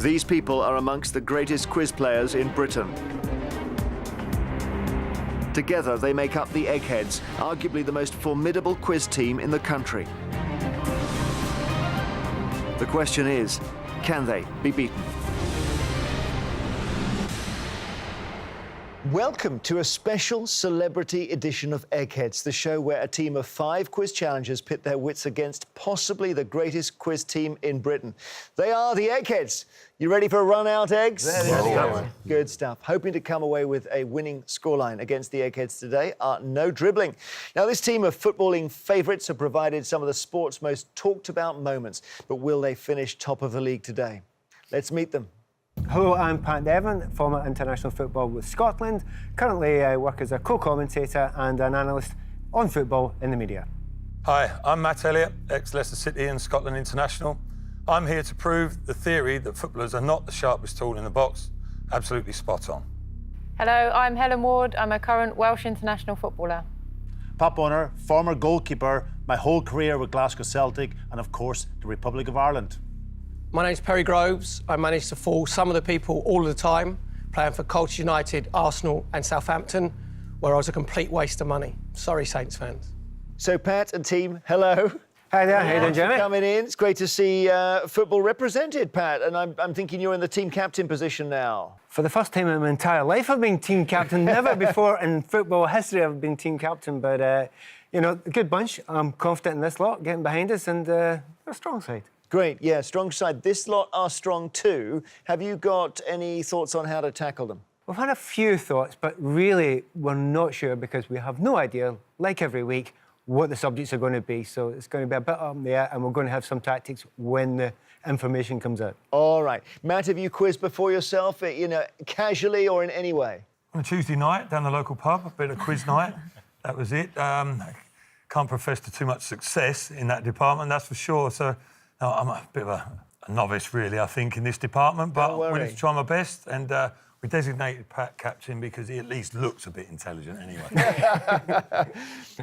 These people are amongst the greatest quiz players in Britain. Together, they make up the Eggheads, arguably the most formidable quiz team in the country. The question is, can they be beaten? Welcome to a special celebrity edition of Eggheads, the show where a team of 5 quiz challengers pit their wits against possibly the greatest quiz team in Britain. They are the Eggheads. You ready for a run-out, Eggs? Ready. Good stuff. Hoping to come away with a winning scoreline against the Eggheads today are no dribbling. Now, this team of footballing favourites have provided some of the sport's most talked-about moments, but will they finish top of the league today? Let's meet them. Hello, I'm Pat Devon, former international football with Scotland. Currently, I work as a co-commentator and an analyst on football in the media. Hi, I'm Matt Elliott, ex-Leicester City and Scotland international. I'm here to prove the theory that footballers are not the sharpest tool in the box. Absolutely spot on. Hello, I'm Helen Ward. I'm a current Welsh international footballer. Pop Bonner, former goalkeeper, my whole career with Glasgow Celtic and, of course, the Republic of Ireland. My name's Perry Groves. I managed to fool some of the people all the time, playing for Colchester United, Arsenal and Southampton, where I was a complete waste of money. Sorry, Saints fans. So, Pat and team, hello. Hi there, how you doing, Jimmy? Coming in. It's great to see football represented, Pat, and I'm thinking you're in the team captain position now. For the first time in my entire life, I've been team captain. Never before in football history I've been team captain, but, you know, a good bunch. I'm confident in this lot, getting behind us, and a strong side. Great, yeah, strong side. This lot are strong too. Have you got any thoughts on how to tackle them? We've had a few thoughts, but really we're not sure because we have no idea, like every week, what the subjects are going to be. So it's going to be a bit up in the air, and we're going to have some tactics when the information comes out. All right. Matt, have you quizzed before yourself, you know, casually or in any way? On a Tuesday night, down the local pub, a bit of quiz night. That was it. Can't profess to too much success in that department, that's for sure. So I'm a bit of a novice, really, I think, in this department, but I'm willing to try my best. And we designated Pat captain because he at least looks a bit intelligent anyway.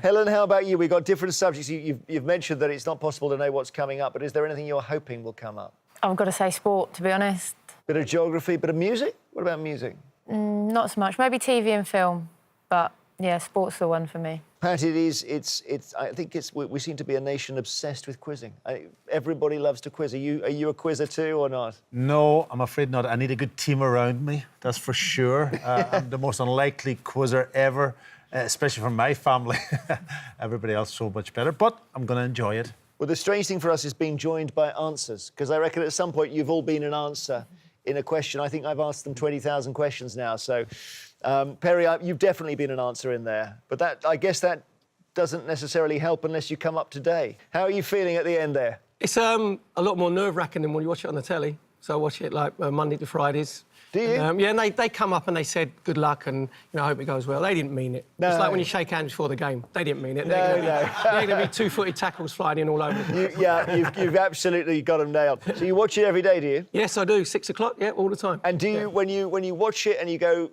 Helen, how about you? We've got different subjects. You've mentioned that it's not possible to know what's coming up, but is there anything you're hoping will come up? I've got to say sport, to be honest. Bit of geography, bit of music? What about music? Not so much. Maybe TV and film, but, yeah, sport's the one for me. Pat, I think we seem to be a nation obsessed with quizzing. Everybody loves to quiz. Are you a quizzer too or not? No, I'm afraid not. I need a good team around me, that's for sure. I'm the most unlikely quizzer ever, especially from my family. Everybody else so much better, but I'm going to enjoy it. Well, the strange thing for us is being joined by answers, because I reckon at some point you've all been an answer in a question. I think I've asked them 20,000 questions now, so... Perry, you've definitely been an answer in there, but I guess that doesn't necessarily help unless you come up today. How are you feeling at the end there? It's a lot more nerve-wracking than when you watch it on the telly. So I watch it like Monday to Fridays. Do you? And, yeah, and they come up and they said good luck and I hope it goes well. They didn't mean it. No. It's like when you shake hands before the game. They didn't mean it. No. They're going to be two-footed tackles flying in all over. You've absolutely got them nailed. So you watch it every day, do you? Yes, I do. 6 o'clock, yeah, all the time. And do you, when you watch it and you go,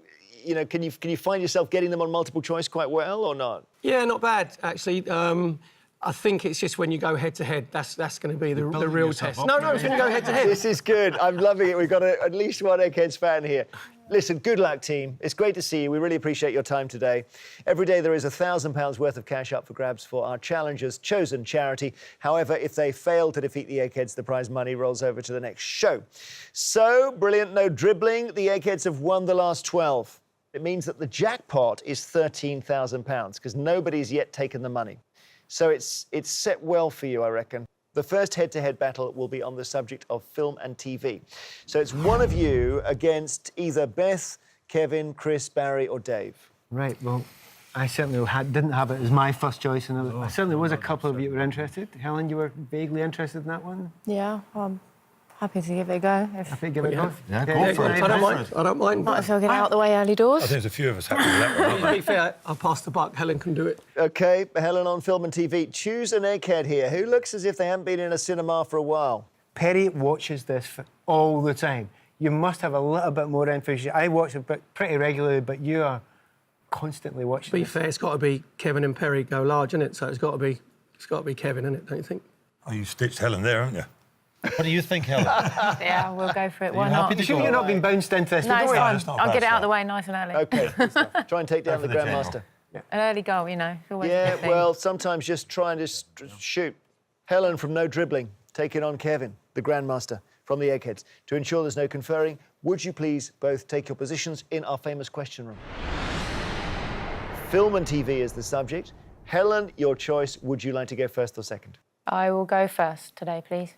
you know, can you find yourself getting them on multiple choice quite well or not? Yeah, not bad, actually. I think it's just when you go head-to-head, that's going to be the real test. No, it's when you go head-to-head. This is good. I'm loving it. We've got at least one Eggheads fan here. Listen, good luck, team. It's great to see you. We really appreciate your time today. Every day there is £1,000 worth of cash up for grabs for our challengers' chosen charity. However, if they fail to defeat the Eggheads, the prize money rolls over to the next show. So, brilliant, no dribbling. The Eggheads have won the last 12. It means that the jackpot is £13,000 because nobody's yet taken the money. So it's set well for you, I reckon. The first head-to-head battle will be on the subject of film and TV. So it's one of you against either Beth, Kevin, Chris, Barry or Dave. Right, well, I certainly didn't have it as my first choice, and I certainly was a couple of you who were interested. Helen, you were vaguely interested in that one? Yeah, I'm happy to give it a go. Happy to give it a go? Yeah, go for it. I don't mind. Might as well get out of the way early doors. I think there's a few of us happy with that one. To be fair, I'll pass the buck. Helen can do it. OK, Helen on film and TV. Choose an Egghead here. Who looks as if they haven't been in a cinema for a while? Perry watches this all the time. You must have a little bit more information. I watch it pretty regularly, but you are constantly watching. To be fair, it's got to be Kevin and Perry go large, isn't it? So it's got to be Kevin, isn't it? Don't you think? Oh, you stitched Helen there, haven't you? What do you think, Helen? Yeah, we'll go for it. Why you not? happy to You sure go you're not away? being bounced into this? No, it's Don't worry. fine. it's not a I'll bad get it out of start. the way nice and early. Okay, good stuff. Try and take down for the the general. Grandmaster. An early goal, you know. It's always a Yeah, good thing. well, sometimes just try and just shoot. Helen from No Dribbling, taking on Kevin, the Grandmaster, from the Eggheads. To ensure there's no conferring, would you please both take your positions in our famous question room? Film and TV is the subject. Helen, your choice. Would you like to go first or second? I will go first today, please.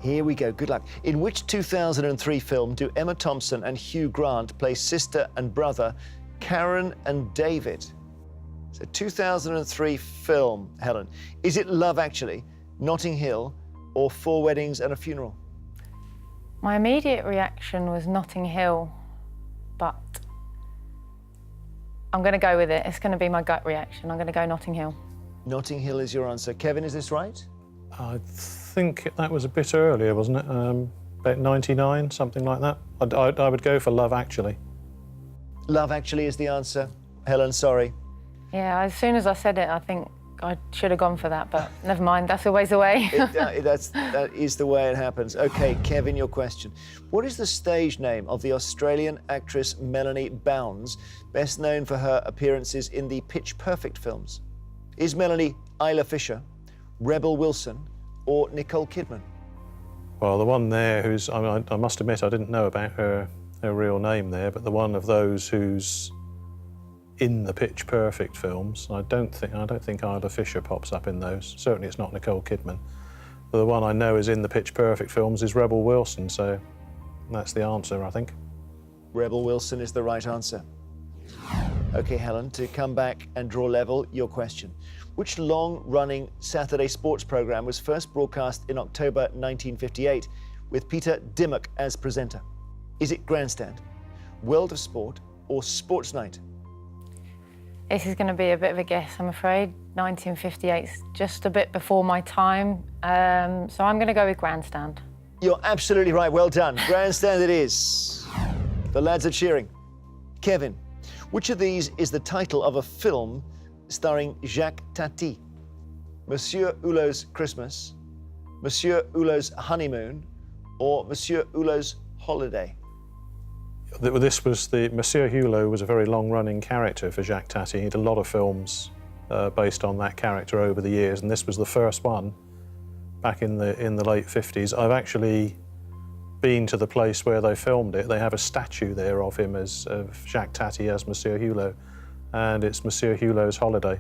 Here we go. Good luck. In which 2003 film do Emma Thompson and Hugh Grant play sister and brother Karen and David? It's a 2003 film, Helen. Is it Love Actually, Notting Hill, or Four Weddings and a Funeral? My immediate reaction was Notting Hill, but I'm going to go with it. It's going to be my gut reaction. I'm going to go Notting Hill. Notting Hill is your answer. Kevin, is this right? I think that was a bit earlier, wasn't it? About 99, something like that. I would go for Love Actually. Love Actually is the answer. Helen, sorry. Yeah, as soon as I said it, I think I should have gone for that, but never mind. That's always the way. That is the way it happens. Okay, Kevin, your question. What is the stage name of the Australian actress Melanie Bounds, best known for her appearances in the Pitch Perfect films? Is Melanie Isla Fisher, Rebel Wilson, or Nicole Kidman? Well, the one there who's, I must admit, I didn't know about her real name there, but the one of those who's in the Pitch Perfect films, I don't think Isla Fisher pops up in those. Certainly it's not Nicole Kidman. But the one I know is in the Pitch Perfect films is Rebel Wilson, so that's the answer, I think. Rebel Wilson is the right answer. Okay, Helen, to come back and draw level, your question. Which long-running Saturday sports programme was first broadcast in October 1958 with Peter Dimmock as presenter? Is it Grandstand, World of Sport, or Sports Night? This is going to be a bit of a guess, I'm afraid. 1958's just a bit before my time, so I'm going to go with Grandstand. You're absolutely right. Well done. Grandstand it is. The lads are cheering. Kevin, which of these is the title of a film starring Jacques Tati? Monsieur Hulot's Christmas, Monsieur Hulot's Honeymoon, or Monsieur Hulot's Holiday? This was Monsieur Hulot was a very long-running character for Jacques Tati. He did a lot of films based on that character over the years, and this was the first one back in the late 50s. I've actually been to the place where they filmed it. They have a statue there of him of Jacques Tati as Monsieur Hulot, and it's Monsieur Hulot's Holiday.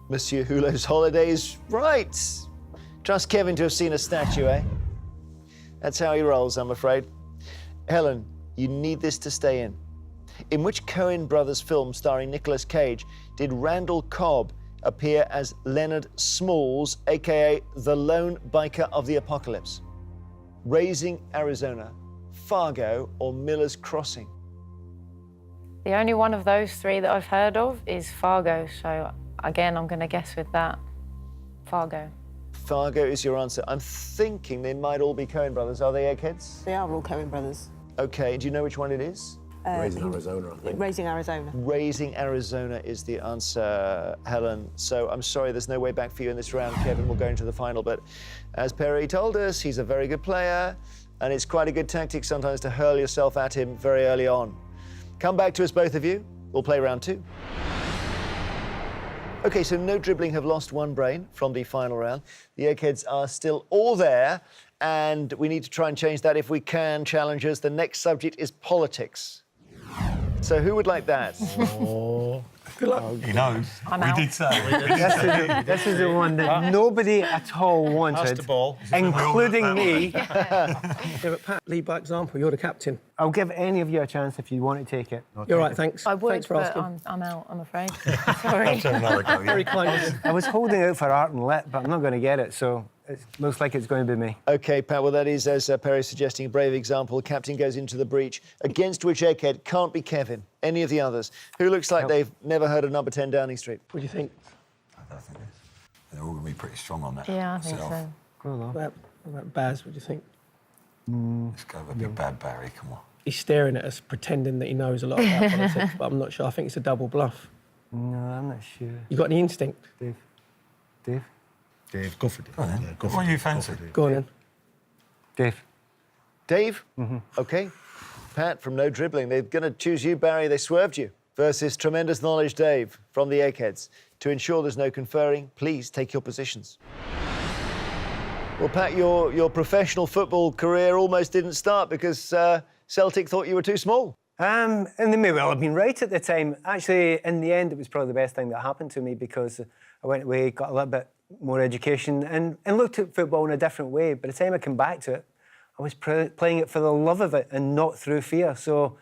Monsieur Hulot's Holiday is right. Trust Kevin to have seen a statue, eh? That's how he rolls, I'm afraid. Helen, you need this to stay in. In which Coen brothers film starring Nicolas Cage did Randall Cobb appear as Leonard Smalls, aka the Lone Biker of the Apocalypse? Raising Arizona, Fargo, or Miller's Crossing? The only one of those three that I've heard of is Fargo, so again, I'm going to guess with that. Fargo. Fargo is your answer. I'm thinking they might all be Coen brothers. Are they, Eggheads? They are all Coen brothers. Okay, do you know which one it is? Raising Arizona, I think. Raising Arizona. Raising Arizona is the answer, Helen. So I'm sorry, there's no way back for you in this round. Kevin will go into the final, but as Perry told us, he's a very good player, and it's quite a good tactic sometimes to hurl yourself at him very early on. Come back to us, both of you. We'll play round two. Okay, so No Dribbling have lost one brain from the final round. The Eggheads are still all there, and we need to try and change that if we can, challengers. The next subject is politics. So who would like that? He knows. I'm we out. did say. This is the one that nobody at all Pass wanted, the ball. including me. Yeah, but Pat, lead by example. You're the captain. I'll give any of you a chance if you want to take it. You're right, thanks. I would, Thanks for but asking. I'm out, I'm afraid. Sorry. Another go, yeah. Very kind of you. I was holding out for art and lit, but I'm not going to get it, so it looks like it's going to be me. Okay, Pat, well, that is, as Perry's suggesting, a brave example. The captain goes into the breach, against which Egghead can't be Kevin, any of the others, who looks like they've never heard of number 10 Downing Street. What do you think? I don't think they're all going to be pretty strong on that. Yeah, I think myself. so. Go on. What about Baz? What do you think? Let's go with Big Bad Barry, come on. He's staring at us, pretending that he knows a lot about politics, but I'm not sure. I think it's a double bluff. No, I'm not sure. You got any instinct? Dave? Dave, go for Dave. Yeah, go for What do you Dave. fancy? Go for Dave. Go on in. Dave. Dave? OK. Pat from No Dribbling. They're going to choose you, Barry. They swerved you. Versus Tremendous Knowledge Dave from the Eggheads. To ensure there's no conferring, please take your positions. Well, Pat, your professional football career almost didn't start because Celtic thought you were too small. And they may well have been right at the time. Actually, in the end, it was probably the best thing that happened to me because I went away, got a little bit more education and looked at football in a different way. By the time I came back to it, I was playing it for the love of it and not through fear. So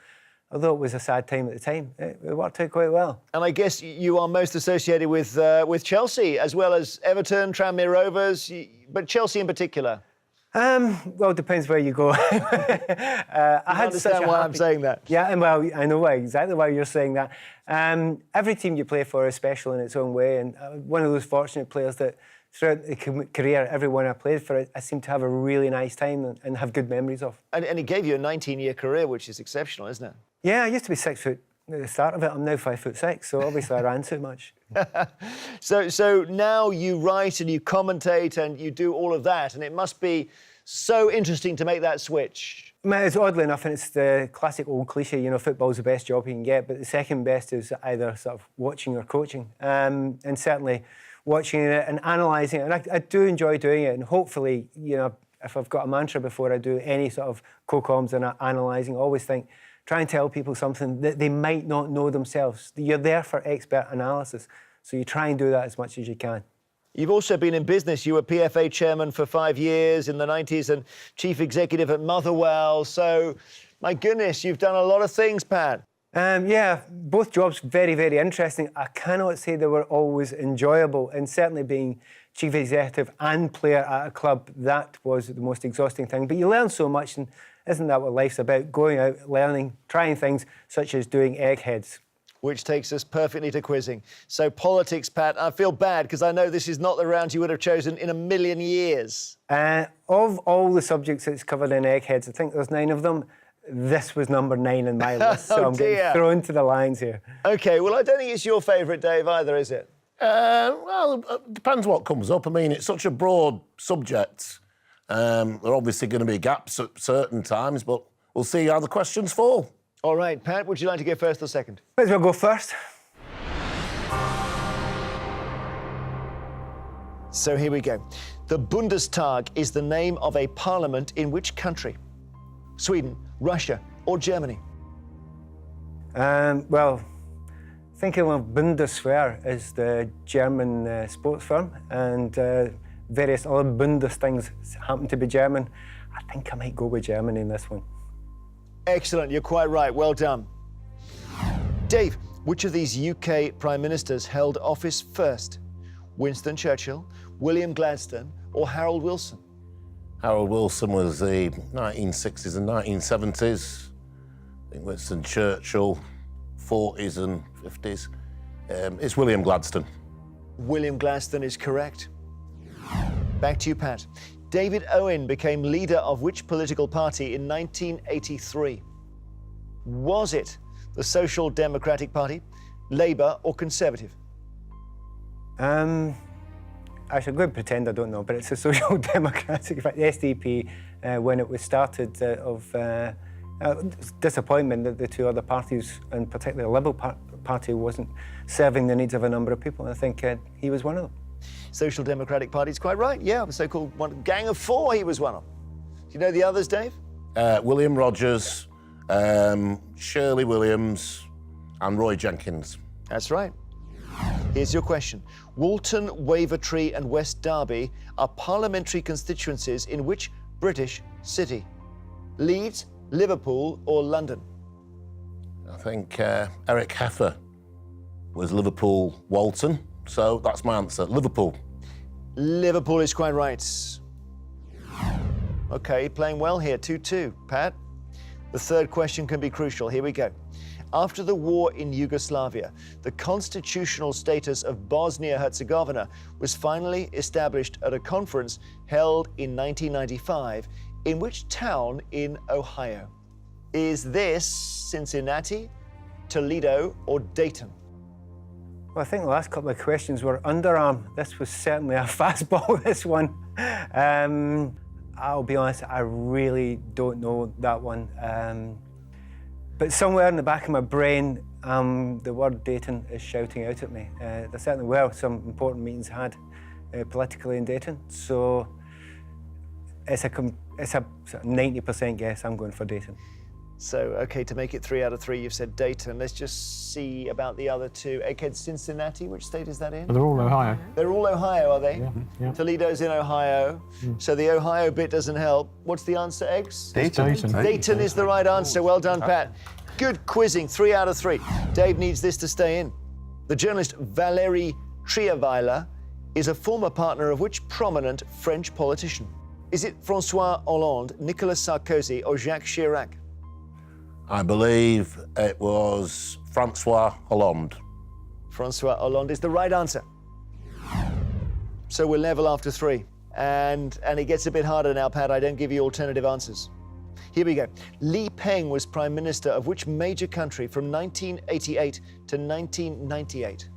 although it was a sad time at the time, it worked out quite well. And I guess you are most associated with Chelsea, as well as Everton, Tranmere Rovers, but Chelsea in particular. Well, it depends where you go. I understand why I'm saying that. Yeah, and well, I know exactly why you're saying that. Every team you play for is special in its own way, and one of those fortunate players that throughout the career, everyone I played for, I seem to have a really nice time and have good memories of. And it gave you a 19-year career, which is exceptional, isn't it? Yeah, I used to be 6 foot at the start of it. I'm now 5'6", so obviously I ran too much. So now you write and you commentate and you do all of that, and it must be so interesting to make that switch. I mean, it's oddly enough, and it's the classic old cliche, you know, football's the best job you can get, but the second best is either sort of watching or coaching. And certainly watching it and analysing it, and I do enjoy doing it, and hopefully, you know, if I've got a mantra before I do any sort of co-coms and analysing, I always think, try and tell people something that they might not know themselves. You're there for expert analysis, so you try and do that as much as you can. You've also been in business. You were PFA chairman for 5 years in the 90s and chief executive at Motherwell. So, my goodness, you've done a lot of things, Pat. Yeah, both jobs very, very interesting. I cannot say they were always enjoyable, and certainly being chief executive and player at a club, that was the most exhausting thing. But you learn so much, and isn't that what life's about? Going out, learning, trying things such as doing Eggheads. Which takes us perfectly to quizzing. So politics, Pat, I feel bad because I know this is not the round you would have chosen in a million years. Of all the subjects that's covered in Eggheads, I think there's 9 of them. This was number 9 in my list, so I'm getting thrown to the lines here. OK, well, I don't think it's your favourite, Dave, either, is it? Well, it depends what comes up. I mean, it's such a broad subject. There are obviously going to be gaps at certain times, but we'll see how the questions fall. All right, Pat, would you like to go first or second? Might as well go first. So here we go. The Bundestag is the name of a parliament in which country? Sweden, Russia, or Germany? Well, thinking of Bundeswehr as the German sports firm, and various other Bundes things happen to be German. I think I might go with Germany in this one. Excellent, you're quite right. Well done. Dave, which of these UK Prime Ministers held office first? Winston Churchill, William Gladstone, or Harold Wilson? Harold Wilson was the 1960s and 1970s. I think Winston Churchill, 40s and 50s. It's William Gladstone. William Gladstone is correct. Back to you, Pat. David Owen became leader of which political party in 1983? Was it the Social Democratic Party, Labour, or Conservative? Actually, I'm going to pretend I don't know, but it's a Social Democratic, the SDP, when it was started, disappointment that the 2 other parties, and particularly the Liberal Party, wasn't serving the needs of a number of people. And I think he was one of them. Social Democratic Party is quite right. Yeah, the so-called Gang of 4, he was one of them. Do you know the others, Dave? William Rogers, Shirley Williams, and Roy Jenkins. That's right. Here's your question. Walton, Wavertree and West Derby are parliamentary constituencies in which British city? Leeds, Liverpool or London? I think Eric Heffer was Liverpool Walton, so that's my answer, Liverpool. Liverpool is quite right. OK, playing well here, 2-2. Pat, the third question can be crucial. Here we go. After the war in Yugoslavia, the constitutional status of Bosnia-Herzegovina was finally established at a conference held in 1995 in which town in Ohio? Is this Cincinnati, Toledo, or Dayton? Well, I think the last couple of questions were underarm. This was certainly a fastball, this one. I'll be honest, I really don't know that one. But somewhere in the back of my brain, the word Dayton is shouting out at me. There certainly were some important meetings had politically in Dayton, so it's a 90% guess. I'm going for Dayton. So, OK, to make it 3 out of 3, you've said Dayton. Let's just see about the other two. Eggheads, Cincinnati, which state is that in? They're all Ohio. They're all Ohio, are they? Yeah. Toledo's in Ohio, so the Ohio bit doesn't help. What's the answer, Eggs? Dayton. Dayton is the right answer. Well done, Pat. Good quizzing, 3 out of 3. Dave needs this to stay in. The journalist Valérie Trierweiler is a former partner of which prominent French politician? Is it François Hollande, Nicolas Sarkozy, or Jacques Chirac? I believe it was Francois Hollande. François Hollande is the right answer. So we're level after 3. And it gets a bit harder now, Pat. I don't give you alternative answers. Here we go. Li Peng was Prime Minister of which major country from 1988 to 1998?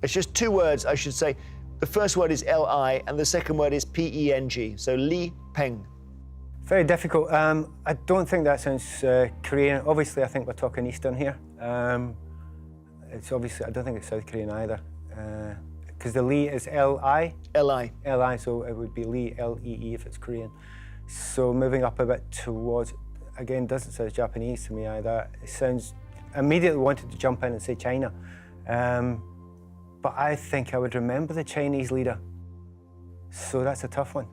It's just 2 words, I should say. The first word is L-I and the second word is P-E-N-G. So Li Peng. Very difficult. I don't think that sounds Korean. Obviously, I think we're talking Eastern here. It's obviously, I don't think it's South Korean either. Because the Lee is L-I? L-I. L-I, so it would be Lee, L-E-E if it's Korean. So moving up a bit towards, again, doesn't sound Japanese to me either. It sounds, I immediately wanted to jump in and say China. But I think I would remember the Chinese leader. So that's a tough one.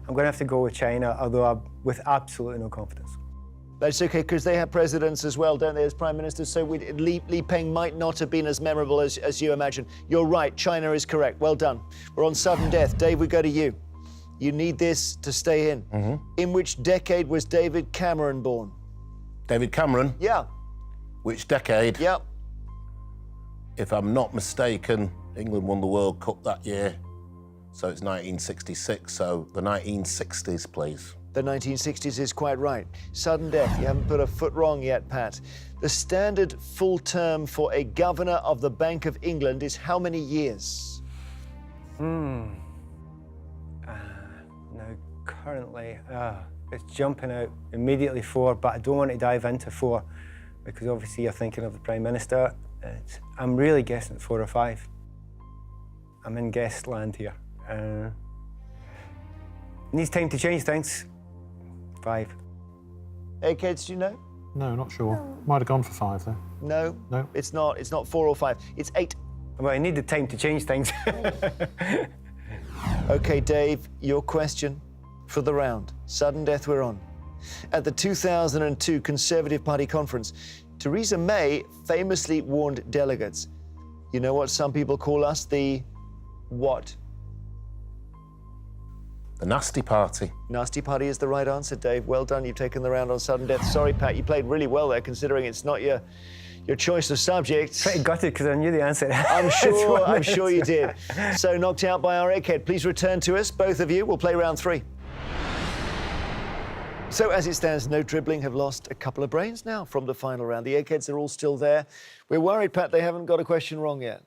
I'm going to have to go with China, although I'm with absolutely no confidence. That's okay, because they have presidents as well, don't they, as prime ministers? So Li Peng might not have been as memorable as you imagine. You're right, China is correct. Well done. We're on sudden death. Dave, we go to you. You need this to stay in. In which decade was David Cameron born? David Cameron? Yeah. Which decade? Yeah. If I'm not mistaken, England won the World Cup that year. So it's 1966, so the 1960s, please. The 1960s is quite right. Sudden death, you haven't put a foot wrong yet, Pat. The standard full term for a governor of the Bank of England is how many years? Now, currently, it's jumping out immediately 4, but I don't want to dive into 4 because obviously you're thinking of the Prime Minister. I'm really guessing 4 or 5. I'm in guess land here. Needs time to change things. 5. Eggheads, do you know? No, not sure. Might have gone for 5 though. No. No. It's not 4 or 5. It's 8. Well, I needed time to change things. Okay, Dave, your question for the round. Sudden death we're on. At the 2002 Conservative Party conference, Theresa May famously warned delegates, you know what some people call us? The what? The Nasty Party. Nasty Party is the right answer, Dave. Well done, you've taken the round on sudden death. Sorry, Pat, you played really well there, considering it's not your choice of subject. Pretty gutted because I knew the answer. I'm sure you did. So knocked out by our Egghead. Please return to us, both of you. We'll play round 3. So as it stands, No Dribbling have lost a couple of brains now from the final round. The Eggheads are all still there. We're worried, Pat, they haven't got a question wrong yet.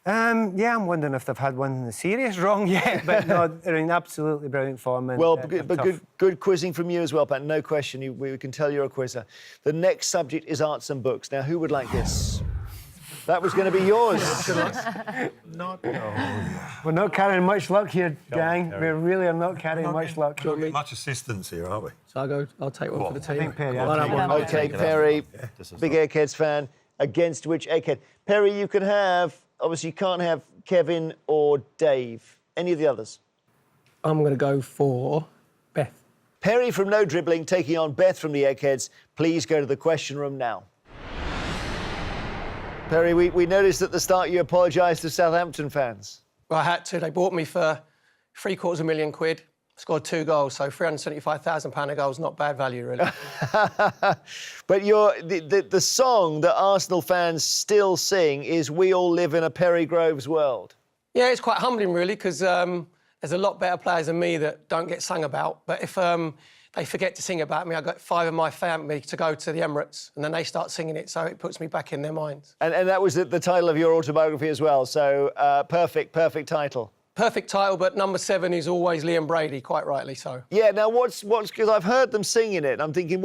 Yeah, I'm wondering if they've had one serious wrong yet, but no, they're in absolutely brilliant form. And, Well, good quizzing from you as well, Pat. No question, we can tell you're a quizzer. The next subject is arts and books. Now, who would like this? That was going to be yours. We're not carrying much luck here, gang. We really are not carrying much luck. Not getting much assistance here, are we? So I'll take one for the team. I think Perry, Okay, Perry, big Eggheads fan. Against which Egghead? Perry, you can have, obviously you can't have Kevin or Dave. Any of the others? I'm going to go for Beth. Perry from No Dribbling taking on Beth from the Eggheads. Please go to the question room now. Perry, we noticed at the start you apologised to Southampton fans. Well, I had to. They bought me for £750,000. Scored 2 goals, so £375,000 a goal is not bad value, really. But the song that Arsenal fans still sing is "We All Live in a Perry Groves World." Yeah, it's quite humbling, really, because there's a lot better players than me that don't get sung about. But if they forget to sing about me. I got 5 of my family to go to the Emirates, and then they start singing it, so it puts me back in their minds. And that was the title of your autobiography as well, so perfect title. Perfect title, but number 7 is always Liam Brady, quite rightly so. Yeah, now what's because I've heard them singing it, and I'm thinking,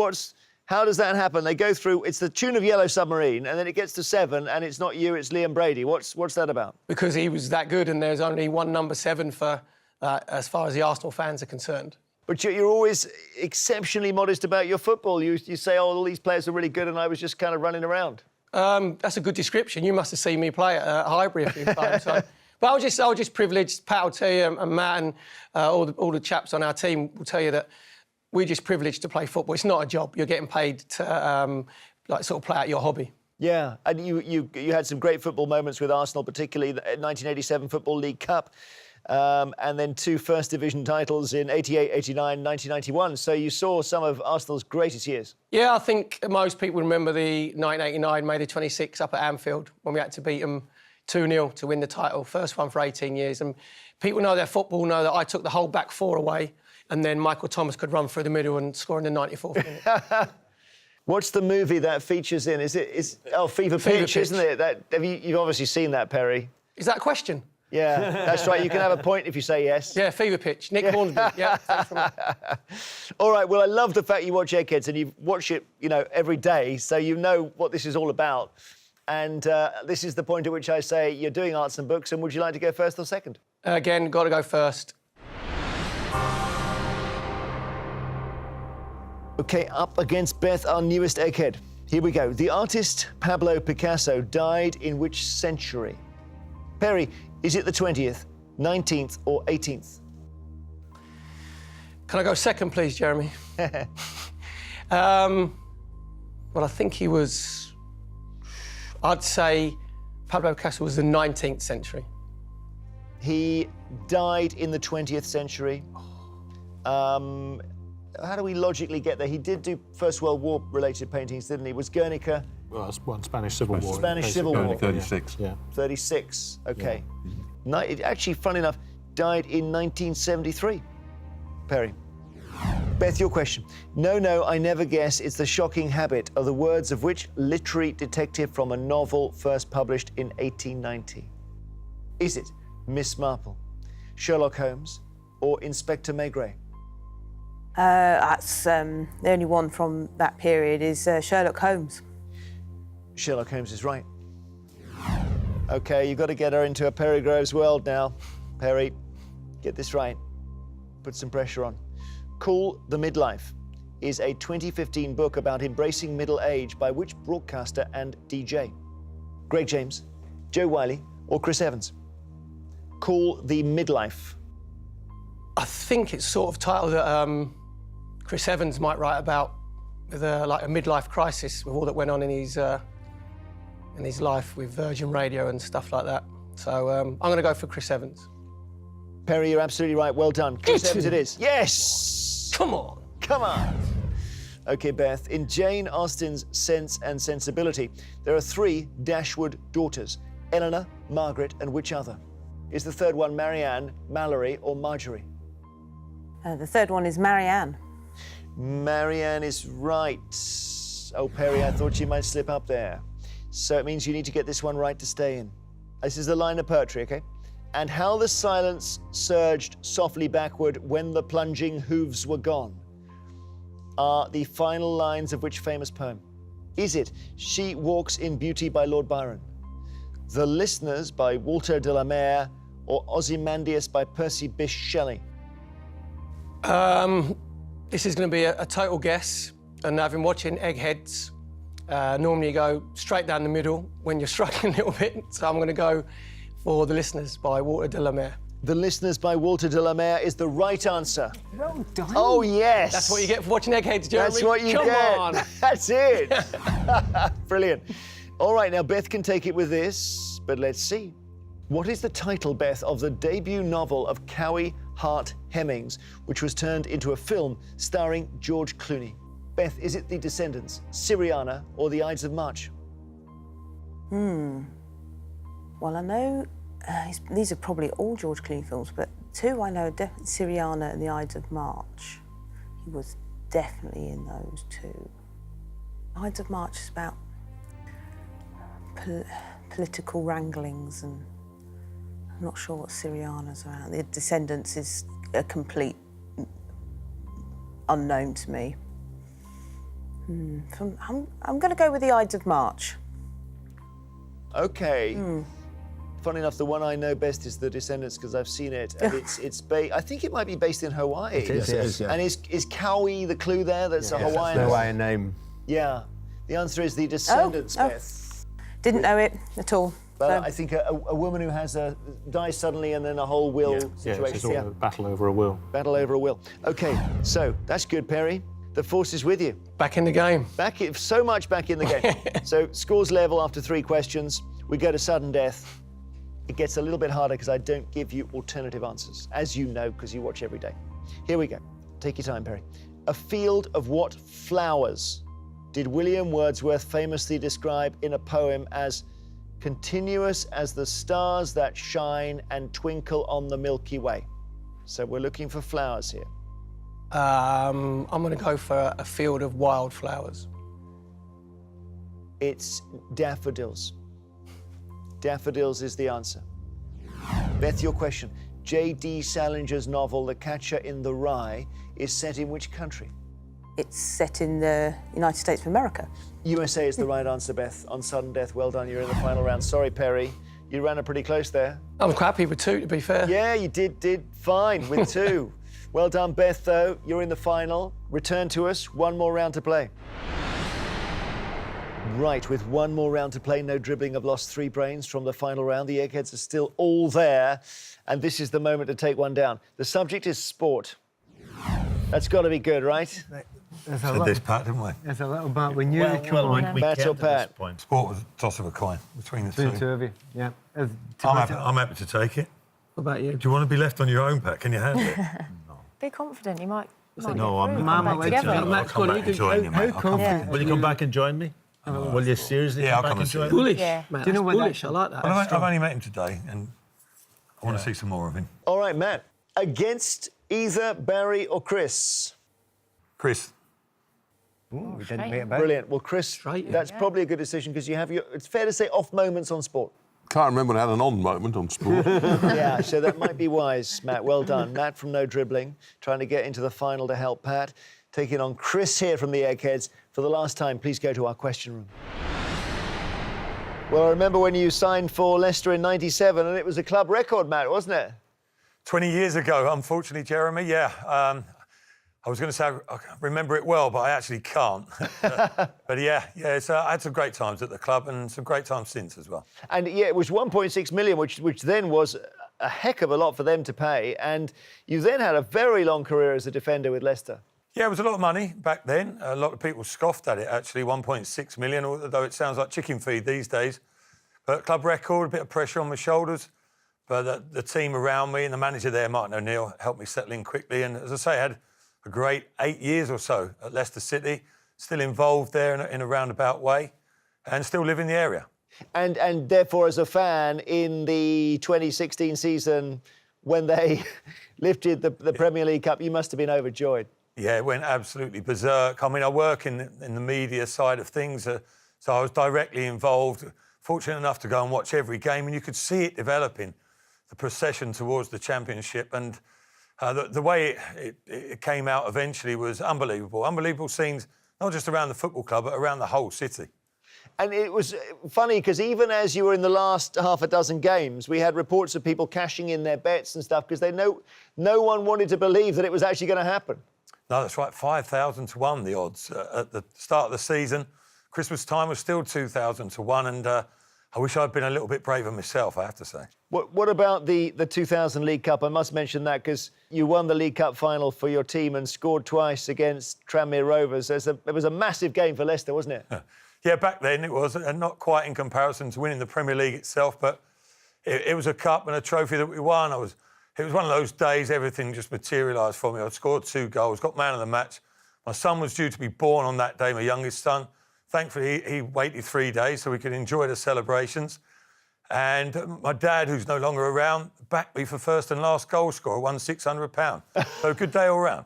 how does that happen? They go through, it's the tune of Yellow Submarine, and then it gets to 7, and it's not you, it's Liam Brady. What's that about? Because he was that good, and there's only one number 7 for, as far as the Arsenal fans are concerned. But you're always exceptionally modest about your football. You say, oh, all these players are really good, and I was just kind of running around. That's a good description. You must have seen me play at Highbury a few times. So. But I was just privileged. Pat will tell you, and Matt, and all the chaps on our team will tell you that we're just privileged to play football. It's not a job. You're getting paid to sort of play out your hobby. Yeah, and you had some great football moments with Arsenal, particularly the 1987 Football League Cup, and then 2 First Division titles in 88, 89, 1991. So you saw some of Arsenal's greatest years. Yeah, I think most people remember the 1989 May the 26th up at Anfield when we had to beat them 2-0 to win the title, first one for 18 years. And people know their football, know that I took the whole back 4 away, and then Michael Thomas could run through the middle and score in the 94th minute. What's the movie that features in? Fever Pitch, isn't it? You've obviously seen that, Perry. Is that a question? Yeah, that's right. You can have a point if you say yes. Yeah, Fever Pitch. Nick Hornsby. Yeah. All right. Well, I love the fact you watch Eggheads and you watch it, every day, so you know what this is all about. And this is the point at which I say you're doing arts and books, and would you like to go first or second? Again, got to go first. OK, up against Beth, our newest Egghead. Here we go. The artist Pablo Picasso died in which century? Perry, is it the 20th, 19th or 18th? Can I go second, please, Jeremy? Well, I think he was... I'd say Pablo Picasso was the 19th century. He died in the 20th century. How do we logically get there? He did do First World War-related paintings, didn't he? Was Guernica... Well, that's one Spanish Civil War. Spanish Civil War. 36. Yeah. 36, OK. Yeah. Actually, funny enough, died in 1973. Perry. Beth, your question. No, I never guess. It's the shocking habit are the words of which literary detective from a novel first published in 1890? Is it Miss Marple, Sherlock Holmes, or Inspector Maigret? That's the only one from that period is Sherlock Holmes. Sherlock Holmes is right. OK, you've got to get her into a Perry Groves world now. Perry, get this right. Put some pressure on. Cool the Midlife is a 2015 book about embracing middle age by which broadcaster and DJ? Greg James, Joe Wiley, or Chris Evans? Cool the Midlife. I think it's sort of titled that Chris Evans might write about, with a midlife crisis with all that went on in his life with Virgin Radio and stuff like that. So I'm going to go for Chris Evans. Perry, you're absolutely right. Well done. Chris Evans it is. Yes! Come on. Come on. OK, Beth, in Jane Austen's Sense and Sensibility, there are 3 Dashwood daughters, Eleanor, Margaret, and which other? Is the third one Marianne, Mallory, or Marjorie? The third one is Marianne. Marianne is right. Oh, Perry, I thought you might slip up there. So it means you need to get this one right to stay in. This is the line of poetry, OK? And how the silence surged softly backward when the plunging hooves were gone are the final lines of which famous poem? Is it She Walks in Beauty by Lord Byron, The Listeners by Walter de la Mare, or Ozymandias by Percy Bysshe Shelley? This is going to be a total guess, and I've been watching Eggheads. Normally you go straight down the middle when you're struggling a little bit, so I'm going to go for The Listeners by Walter de la Mare. The Listeners by Walter de la Mare is the right answer. Well done. Oh, yes. That's what you get for watching Eggheads, Jeremy. That's what you Come get. on. That's it. Brilliant. All right, now Beth can take it with this, but let's see. What is the title, Beth, of the debut novel of Cowie Hart Hemmings, which was turned into a film starring George Clooney? Beth, is it The Descendants, Syriana, or The Ides of March? Well, I know these are probably all George Clooney films, but 2 I know are definitely Syriana and The Ides of March. He was definitely in those two. Ides of March is about political wranglings, and I'm not sure what Syriana's around. The Descendants is a complete unknown to me. I'm going to go with the Ides of March. Okay. Funny enough, the one I know best is The Descendants because I've seen it, and I think it might be based in Hawaii. It is, yes. And is Kauai the clue there? That's a Hawaiian. Hawaiian name. Yeah. The answer is The Descendants, Beth. Didn't know it at all. But So- I think a woman who dies suddenly and then a whole will situation. It's all a battle over a will. Battle over a will. Okay, so that's good, Perry. The force is with you. Back in the game. So much back in the game. So scores level after 3 questions. We go to sudden death. It gets a little bit harder because I don't give you alternative answers, as you know, because you watch every day. Here we go. Take your time, Perry. A field of what flowers did William Wordsworth famously describe in a poem as continuous as the stars that shine and twinkle on the Milky Way? So we're looking for flowers here. I'm going to go for a field of wildflowers. It's daffodils. Daffodils is the answer. Beth, your question. J.D. Salinger's novel, The Catcher in the Rye, is set in which country? It's set in the United States of America. USA is the right answer, Beth. On sudden death, well done. You're in the final round. Sorry, Perry. You ran it pretty close there. I'm happy with 2, to be fair. Yeah, you did fine with 2. Well done, Beth, though. You're in the final. Return to us. 1 more round to play. Right, with 1 more round to play, no dribbling. I've lost 3 brains from the final round. The Eggheads are still all there, and this is the moment to take one down. The subject is sport. That's got to be good, right? Said this, Pat, didn't we? There's a little bat. We knew it. Come on. we Matt kept or at Pat? this point. Sport was a toss of a coin between the Between the two. two of you, yeah. I'm happy to take it. What about you? Do you want to be left on your own, Pat? Can you handle it? Be confident. You might. No, get I'm through. not. Come back Mama, together. wait till- I'll Matt's come got back you and join you, mate. I'll come back. confident Will you come back and join me? Will you seriously Yeah, I'll come come back and and see join you. me? Bullish. Yeah. Mate, Do you know that's what bullish. I like that. I've only met him today, and I want to see some more of him. All right, Matt. Against either Barry or Chris? Chris, Ooh, we didn't straight. make it back. Brilliant. Well, Chris, Straight, yeah. that's probably a good decision because you have it's fair to say, off moments on sport. Can't remember when I had an on moment on sport. Yeah, so that might be wise, Matt. Well done. Matt from No Dribbling, trying to get into the final to help Pat. Taking on Chris here from the Eggheads. For the last time, please go to our question room. Well, I remember when you signed for Leicester in '97, and it was a club record, Matt, wasn't it? 20 years ago, unfortunately, Jeremy, yeah. I was going to say I remember it well, but I actually can't. But yeah, I had some great times at the club and some great times since as well. And yeah, it was 1.6 million, which then was a heck of a lot for them to pay. And you then had a very long career as a defender with Leicester. Yeah, it was a lot of money back then. A lot of people scoffed at it, actually, 1.6 million, although it sounds like chicken feed these days. But club record, a bit of pressure on my shoulders. But the team around me and the manager there, Martin O'Neill, helped me settle in quickly. And as I say, I had a great 8 years or so at Leicester City, still involved there in a roundabout way, and still live in the area. And therefore, as a fan, in the 2016 season, when they lifted the Premier League Cup, you must have been overjoyed. Yeah, it went absolutely berserk. I mean, I work in the media side of things, so I was directly involved, fortunate enough to go and watch every game, and you could see it developing, the procession towards the Championship. And the way it came out eventually was unbelievable. Unbelievable scenes, not just around the football club, but around the whole city. And it was funny because even as you were in the last half a dozen games, we had reports of people cashing in their bets and stuff because no one wanted to believe that it was actually going to happen. No, that's right, 5,000 to 1 the odds at the start of the season. Christmas time was still 2,000 to 1, and I wish I'd been a little bit braver myself, I have to say. What about the 2000 League Cup? I must mention that because you won the League Cup final for your team and scored twice against Tranmere Rovers. It was a massive game for Leicester, wasn't it? Yeah, back then it was, and not quite in comparison to winning the Premier League itself, but it was a cup and a trophy that we won. It was one of those days everything just materialised for me. I scored 2 goals, got man of the match. My son was due to be born on that day, my youngest son. Thankfully, he waited 3 days so we could enjoy the celebrations. And my dad, who's no longer around, backed me for first and last goal scorer, won £600. So good day all round.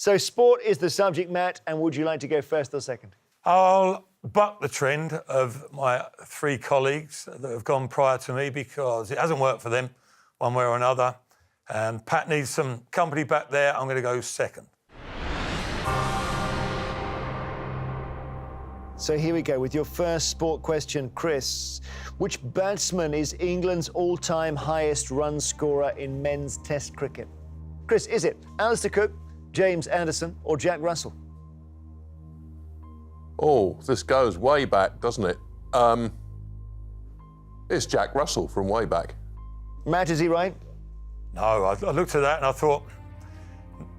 So sport is the subject, Matt, and would you like to go first or second? I'll buck the trend of my 3 colleagues that have gone prior to me because it hasn't worked for them one way or another. And Pat needs some company back there. I'm going to go second. So here we go with your first sport question, Chris. Which batsman is England's all-time highest run scorer in men's Test cricket? Chris, is it Alistair Cook, James Anderson or Jack Russell? Oh, this goes way back, doesn't it? It's Jack Russell from way back. Matt, is he right? No, I looked at that and I thought,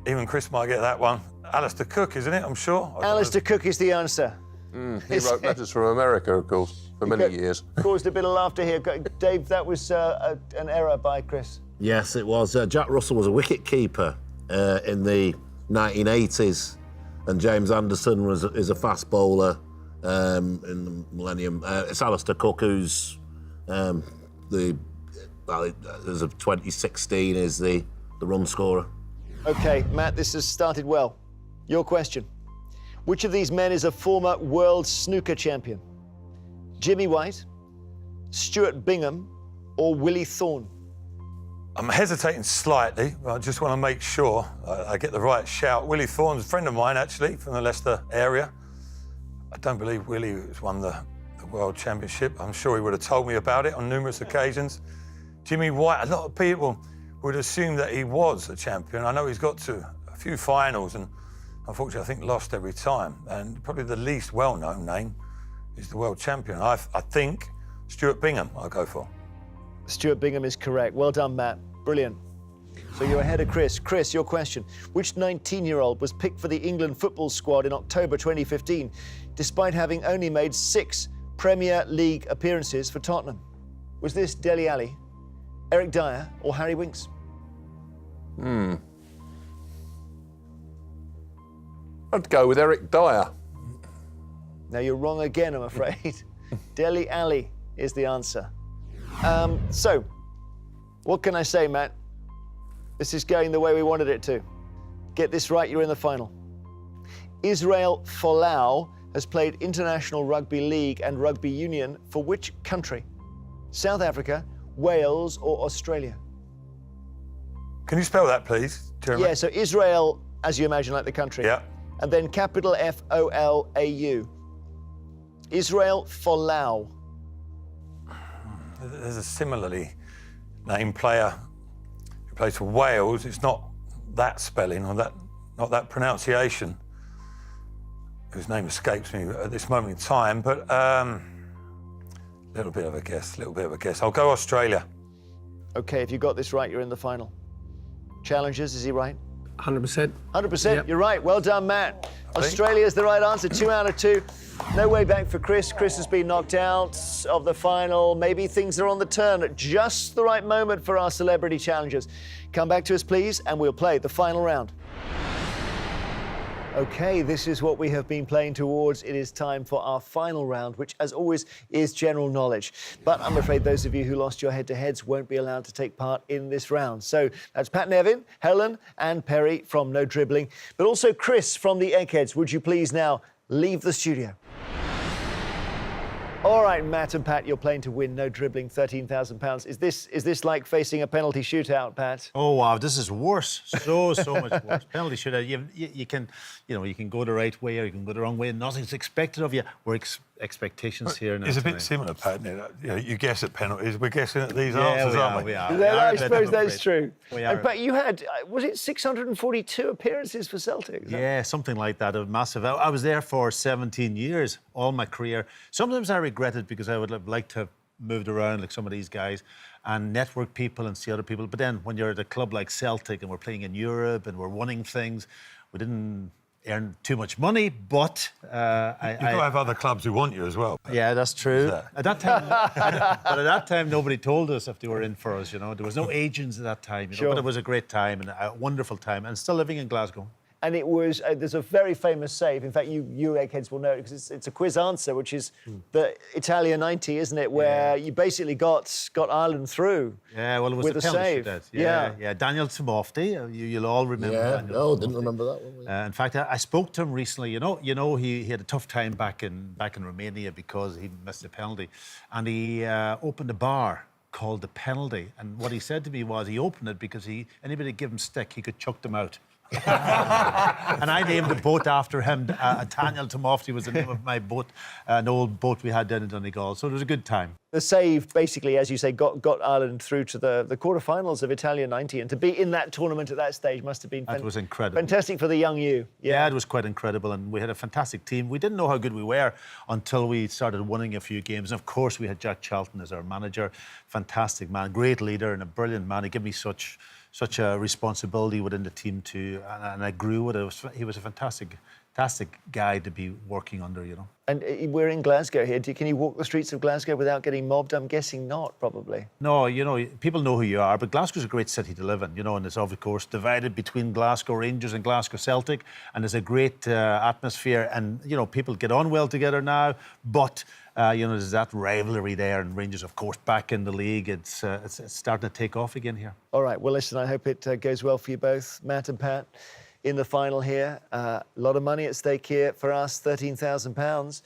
even Chris might get that one. Alistair Cook, isn't it? I'm sure. Alistair Cook is the answer. He wrote letters from America, of course, for many years. Caused a bit of laughter here. Dave, that was an error by Chris. Yes, it was. Jack Russell was a wicket keeper in the 1980s, and James Anderson is a fast bowler in the millennium. It's Alistair Cook who's as of 2016 is the run scorer. OK, Matt, this has started well. Your question. Which of these men is a former world snooker champion? Jimmy White, Stuart Bingham, or Willie Thorne? I'm hesitating slightly, but I just want to make sure I get the right shout. Willie Thorne's a friend of mine, actually, from the Leicester area. I don't believe Willie has won the World Championship. I'm sure he would have told me about it on numerous occasions. Jimmy White, a lot of people would assume that he was a champion. I know he's got to a few finals and unfortunately, I think lost every time. And probably the least well-known name is the world champion. I think Stuart Bingham I'll go for. Stuart Bingham is correct. Well done, Matt. Brilliant. So you're ahead of Chris. Chris, your question. Which 19-year-old was picked for the England football squad in October 2015, despite having only made 6 Premier League appearances for Tottenham? Was this Dele Alli, Eric Dyer, or Harry Winks? I'd go with Eric Dyer. Now, you're wrong again, I'm afraid. Dele Alli is the answer. So, what can I say, Matt? This is going the way we wanted it to. Get this right, you're in the final. Israel Folau has played international rugby league and rugby union for which country? South Africa, Wales, or Australia? Can you spell that, please, Jeremy? Yeah, so Israel, as you imagine, like the country. Yeah. And then capital F-O-L-A-U. Israel Folau. There's a similarly named player who plays for Wales. It's not that spelling or not that pronunciation, whose name escapes me at this moment in time, but little bit of a guess. I'll go Australia. Okay, if you got this right, you're in the final. Challengers, is he right? 100%. 100%, Yep. You're right. Well done, Matt. Australia is the right answer, 2 out of 2. No way back for Chris. Chris has been knocked out of the final. Maybe things are on the turn at just the right moment for our celebrity challengers. Come back to us, please, and we'll play the final round. Okay, this is what we have been playing towards. It is time for our final round, which, as always, is general knowledge. But I'm afraid those of you who lost your head-to-heads won't be allowed to take part in this round. So that's Pat Nevin, Helen and Perry from No Dribbling, but also Chris from the Eggheads. Would you please now leave the studio? All right, Matt and Pat, you're playing to win No Dribbling, £13,000. Is this like facing a penalty shootout, Pat? Oh wow, this is worse. So much worse. Penalty shootout. You can go the right way or you can go the wrong way. Nothing's expected of you. We're expectations here now. It's a bit tonight. similar, Pat. You guess at penalties. We're guessing at these answers, aren't we? We are. I suppose that's true. We are. But you had, was it 642 appearances for Celtic? Yeah, something like that. A massive. I was there for 17 years, all my career. Sometimes I regret it because I would have liked to have moved around like some of these guys and network people and see other people. But then when you're at a club like Celtic and we're playing in Europe and we're winning things, we didn't earn too much money, but You've got to have other clubs who want you as well. yeah, that's true. that? At that time, but at that time, nobody told us if they were in for us. There was no agents at that time. Sure. But it was a great time and a wonderful time, and still living in Glasgow. And it was, there's a very famous save. In fact, you Eggheads will know it because it's a quiz answer, which is the Italia 90, isn't it? Where you basically got Ireland through. Yeah, well, it was with the a penalty save. that. Yeah. Daniel Timofti, you'll all remember. Yeah, Daniel didn't Timofti. remember that one. In fact, I spoke to him recently. You know, he had a tough time back in Romania because he missed a penalty, and he opened a bar called the penalty. And what he said to me was he opened it because anybody give him stick, he could chuck them out. And I named the boat after him. Daniel Timofti was the name of my boat, an old boat we had down in Donegal. So it was a good time. The save, basically, as you say, got Ireland through to the quarterfinals of Italia 90, and to be in that tournament at that stage must have been That was incredible. fantastic for the young you. Yeah, it was quite incredible, and we had a fantastic team. We didn't know how good we were until we started winning a few games. And of course, we had Jack Charlton as our manager. Fantastic man, great leader, and a brilliant man. He gave me such a responsibility within the team too, and I grew with it. He was a fantastic guy to be working under, you know. And we're in Glasgow here. Can you walk the streets of Glasgow without getting mobbed? I'm guessing not, probably. No, you know, people know who you are, but Glasgow's a great city to live in, you know, and it's of course divided between Glasgow Rangers and Glasgow Celtic, and there's a great atmosphere, and you know, people get on well together now, but you know, there's that rivalry there, and Rangers, of course, back in the league. It's starting to take off again here. All right. Well, listen, I hope it goes well for you both, Matt and Pat, in the final here. A lot of money at stake here for us, £13,000.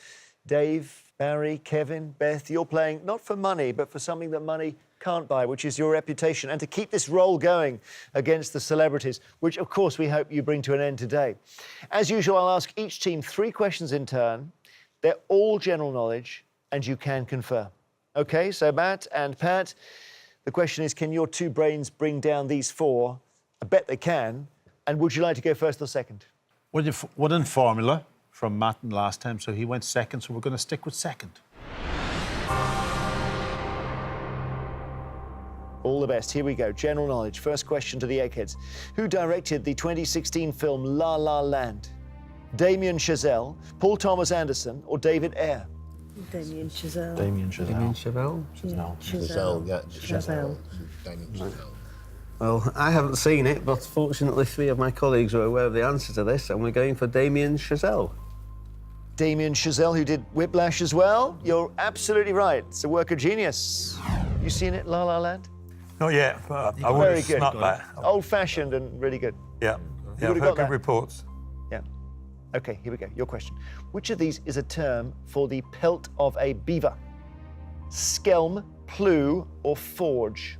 Dave, Barry, Kevin, Beth, you're playing not for money, but for something that money can't buy, which is your reputation, and to keep this roll going against the celebrities, which, of course, we hope you bring to an end today. As usual, I'll ask each team 3 questions in turn. They're all general knowledge, and you can confer. OK, so Matt and Pat, the question is, can your 2 brains bring down these 4? I bet they can. And would you like to go first or second? Wooden formula from Matt last time, so he went second, so we're going to stick with second. All the best. Here we go. General knowledge. First question to the Eggheads. Who directed the 2016 film La La Land? Damien Chazelle, Paul Thomas Anderson, or David Ayer? Damien Chazelle. Damien Chazelle. Damien Chazelle? Chazelle. Damien Chazelle. Well, I haven't seen it, but fortunately 3 of my colleagues are aware of the answer to this, and we're going for Damien Chazelle. Damien Chazelle, who did Whiplash as well. You're absolutely right. It's a work of genius. You seen it, La La Land? Not yet, but I would Very have good. snuck that. Old-fashioned and really good. Yeah, would've I've got heard good that. reports. Yeah. OK, here we go. Your question. Which of these is a term for the pelt of a beaver? Skelm, plew, or forge?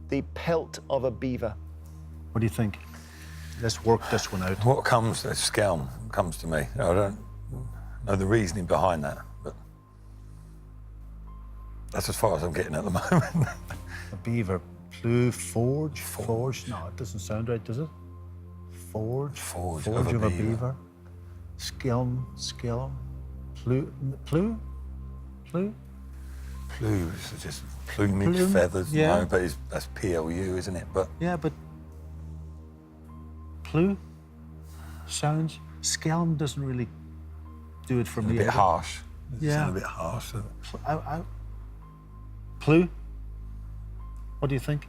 The pelt of a beaver. What do you think? Let's work this one out. What comes, scalm comes to me. I don't know the reasoning behind that, but that's as far as I'm getting at the moment. A beaver, plew, forge? Forge? No, it doesn't sound right, does it? Forge of a beaver. Skelm, plew. Plues are just plumage, feathers, yeah. no, but that's PLU, isn't it? But Yeah, but plew sounds. Skelm doesn't really do it for a me. bit harsh. Yeah. A bit harsh. Plew? What do you think?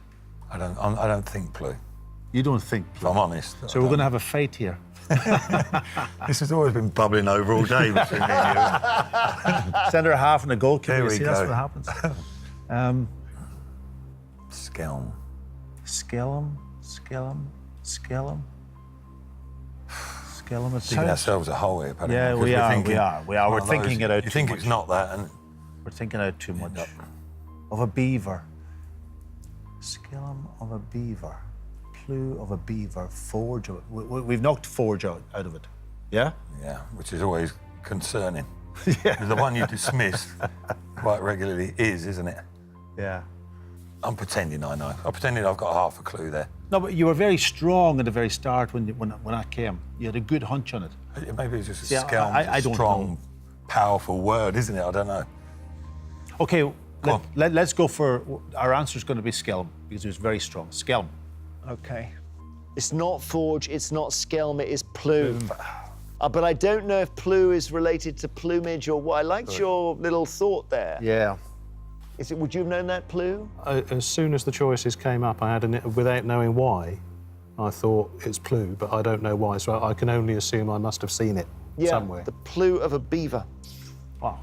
I don't think plew. You don't think? If I'm honest. So we're going to have a fight here. This has always been bubbling over all day between me and you. Centre half and a goalkeeper. There you we see, that's go. what happens. Skelm. Digging ourselves a hole here, Paddy. Yeah, because we we're are, thinking we are. We're one of thinking those- it out You too think much. it's not that, and We're thinking out too much. up. Of a beaver. Skellum of a beaver. Plew of a beaver. Forge of it. We've knocked forge out of it. Yeah? Yeah, which is always concerning. Yeah. The one you dismiss quite regularly isn't it? Yeah. I'm pretending I know. I'm pretending I've got half a clue there. No, but you were very strong at the very start when I came. You had a good hunch on it. Maybe it's just a Yeah, skelm, I don't strong, know. powerful word, isn't it? I don't know. Okay, on. let's go for... Our answer's going to be Skelm, because it was very strong. Skelm. OK. It's not forge, it's not skelm, it is plume. But I don't know if plew is related to plumage or what. I liked your little thought there. Yeah. Would you have known that, plew? As soon as the choices came up, I had without knowing why, I thought it's Plu, but I don't know why, so I can only assume I must have seen it somewhere. the Plu of a beaver. Wow.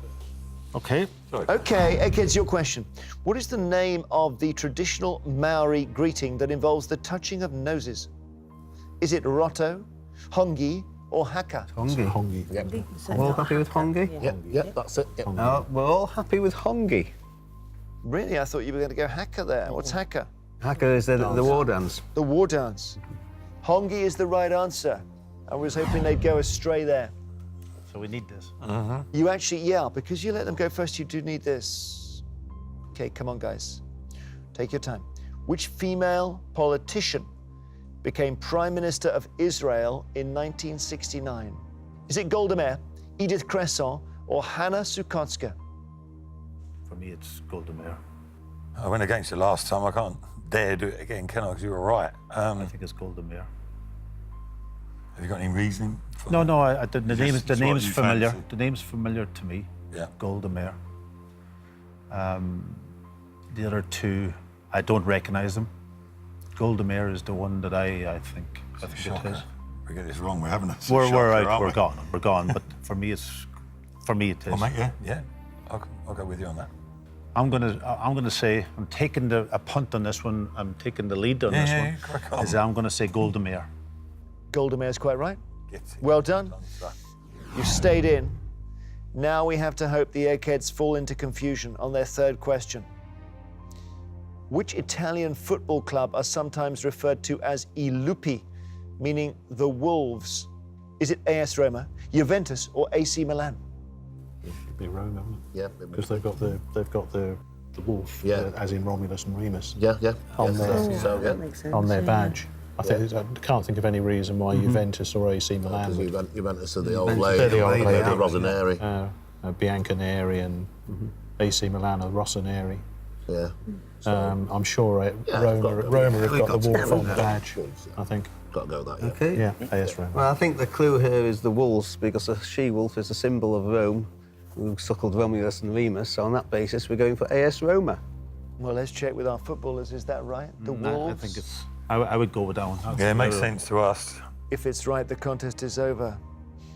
Okay. Okay, Eggheads, your question. What is the name of the traditional Maori greeting that involves the touching of noses? Is it roto, hongi, or haka? Hongi. Hongi. Yep. We're all happy with hongi? Yep, that's it. Yep. No, we're all happy with hongi. Really? I thought you were going to go haka there. What's haka? Haka is the war dance. The war dance. Hongi is the right answer. I was hoping they'd go astray there. So we need this. You actually, yeah, because you let them go first, you do need this. Okay, come on, guys. Take your time. Which female politician became Prime Minister of Israel in 1969? Is it Golda Meir, Edith Cresson, or Hannah Sukotska? For me, it's Golda Meir. I went against you last time. I can't dare do it again, can I? Because you were right. I think it's Golda Meir. Have you got any reasoning? No, the name Just the what name's you familiar. fancy. The name's familiar to me. Yeah. Golda Meir. The other two, I don't recognise them. Golda Meir is the one that I think it is. Shocker. We get this wrong, we're having a We're shocker, out. aren't We're we? gone. We're gone. But for me, it is. Oh, mate, yeah. I'll go with you on that. I'm gonna say I'm taking a punt on this one. I'm taking the lead on this one. Crack on. I'm gonna say Golda Meir. Golda Meir's quite right. Get it. Well done. Sir. You've stayed in. Now we have to hope the Eggheads fall into confusion on their third question. Which Italian football club are sometimes referred to as I Lupi, meaning the Wolves? Is it AS Roma, Juventus, or AC Milan? It should be Rome, isn't it? Yeah. Because they've got the wolf, Yeah. as in Romulus and Remus, Yeah. on So, That makes sense. their yeah. badge. I can't think of any reason why Juventus or AC Milan Because would. Juventus are the old Juventus lady, the old lady, the Rossoneri. Bianconeri and AC Milan are Rossoneri. Yeah. I'm sure Roma have got the wolf on the badge, I think. Got to go with that, yeah. Okay. Yeah, AS Roma. Well, I think the clue here is the wolves, because the she-wolf is a symbol of Rome, who suckled Romulus and Remus. So on that basis, we're going for AS Roma. Well, let's check with our footballers. Is that right? The Wolves? I think it's. I would go with that one. Yeah, it makes sense to us. If it's right, the contest is over.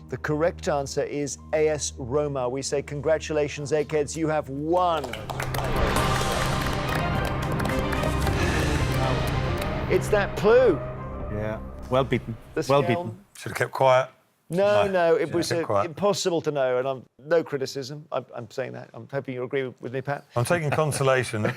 The correct answer is AS Roma. We say congratulations, Eggheads. You have won. It's that Plu. Yeah. Well beaten. The Well Schelm. beaten. Should have kept quiet. No, it was kept quiet. impossible to know, and no criticism. I'm saying that. I'm hoping you agree with me, Pat. I'm taking consolation.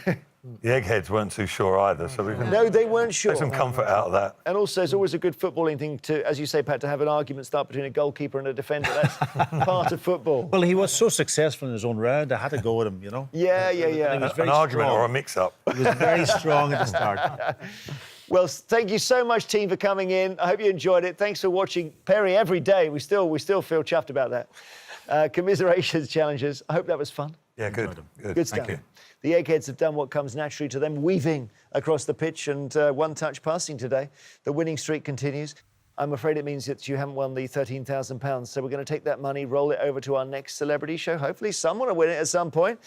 The Eggheads weren't too sure either, so we can No, they weren't sure. take some comfort out of that. And also, it's always a good footballing thing to, as you say, Pat, to have an argument start between a goalkeeper and a defender. That's part of football. Well, he was so successful in his own round. I had to go with him. Yeah. He was very An argument strong. or a mix-up. He was very strong at the start. Well, thank you so much, team, for coming in. I hope you enjoyed it. Thanks for watching Perry every day. We still feel chuffed about that. Commiserations, challengers. I hope that was fun. Yeah, good. Good stuff. Thank you. The Eggheads have done what comes naturally to them, weaving across the pitch and one-touch passing today. The winning streak continues. I'm afraid it means that you haven't won the £13,000. So we're going to take that money, roll it over to our next celebrity show. Hopefully someone will win it at some point.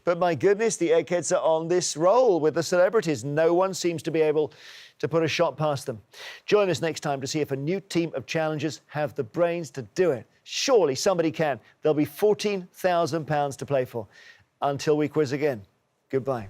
But my goodness, the Eggheads are on this roll with the celebrities. No one seems to be able to put a shot past them. Join us next time to see if a new team of challengers have the brains to do it. Surely somebody can. There'll be £14,000 to play for. Until we quiz again, goodbye.